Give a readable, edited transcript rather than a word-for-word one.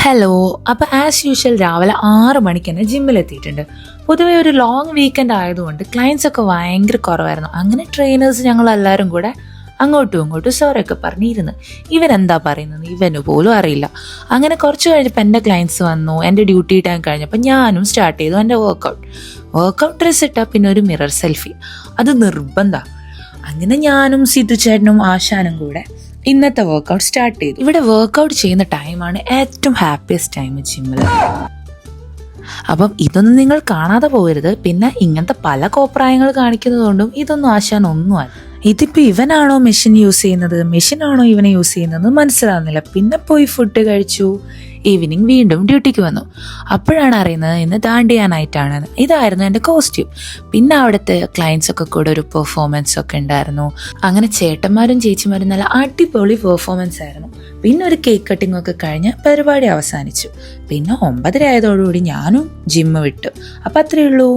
Hello. അപ്പോൾ as usual രാവിലെ 6 മണിക്ക് തന്നെ ജിമ്മിലെത്തിയിട്ടുണ്ട്. പൊതുവേ ഒരു ലോങ് വീക്കെൻഡ് ആയതുകൊണ്ട് ക്ലയൻസ് ഒക്കെ ഭയങ്കര കുറവായിരുന്നു. അങ്ങനെ ട്രെയിനേഴ്സ് ഞങ്ങളെല്ലാവരും കൂടെ അങ്ങോട്ടും ഇങ്ങോട്ടും സോറൊക്കെ പറഞ്ഞിരുന്നു. ഇവനെന്താ പറയുന്നത് ഇവന് പോലും അറിയില്ല. അങ്ങനെ കുറച്ച് കഴിഞ്ഞപ്പോൾ എൻ്റെ ക്ലയൻസ് വന്നു. എൻ്റെ ഡ്യൂട്ടി ടൈം കഴിഞ്ഞപ്പോൾ ഞാനും സ്റ്റാർട്ട് ചെയ്തു എൻ്റെ വർക്കൗട്ട് ഡ്രസ് ഇട്ടാൽ പിന്നെ ഒരു മിറർ സെൽഫി അത് നിർബന്ധമാണ്. അങ്ങനെ ഞാനും സിദ്ധു ചേട്ടനും ആശാനും കൂടെ ഇന്നത്തെ വർക്കൗട്ട് സ്റ്റാർട്ട് ചെയ്തു. ഇവിടെ വർക്കൗട്ട് ചെയ്യുന്ന ടൈമാണ് ഏറ്റവും ഹാപ്പിയസ്റ്റ് ടൈം ജിമ്മിൽ. അപ്പം ഇതൊന്നും നിങ്ങൾ കാണാതെ പോകരുത്. പിന്നെ ഇങ്ങനത്തെ പല കോപ്രായങ്ങൾ കാണിക്കുന്നതുകൊണ്ടും ഇതൊന്നും ആശാൻ ഒന്നുമല്ല. ഇതിപ്പോൾ ഇവനാണോ മെഷീൻ യൂസ് ചെയ്യുന്നത്, മെഷീനാണോ ഇവനെ യൂസ് ചെയ്യുന്നത് മനസ്സിലാവുന്നില്ല. പിന്നെ പോയി ഫുഡ് കഴിച്ചു. ഈവനിങ് വീണ്ടും ഡ്യൂട്ടിക്ക് വന്നു. അപ്പോഴാണ് അറിയുന്നത് ഇന്ന് ദാണ്ടിയ നൈറ്റാണെന്ന്. ഇതായിരുന്നു എൻ്റെ കോസ്റ്റ്യൂം. പിന്നെ അവിടുത്തെ ക്ലയൻസ് ഒക്കെ കൂടെ ഒരു പെർഫോമൻസ് ഒക്കെ ഉണ്ടായിരുന്നു. അങ്ങനെ ചേട്ടന്മാരും ചേച്ചിമാരും നല്ല അടിപൊളി പെർഫോമൻസ് ആയിരുന്നു. പിന്നെ ഒരു കേക്ക് കട്ടിംഗ് ഒക്കെ കഴിഞ്ഞ് പരിപാടി അവസാനിച്ചു. പിന്നെ 9:30 ആയതോടുകൂടി ഞാനും ജിമ്മ് വിട്ടു. അപ്പം അത്രയേ ഉള്ളൂ.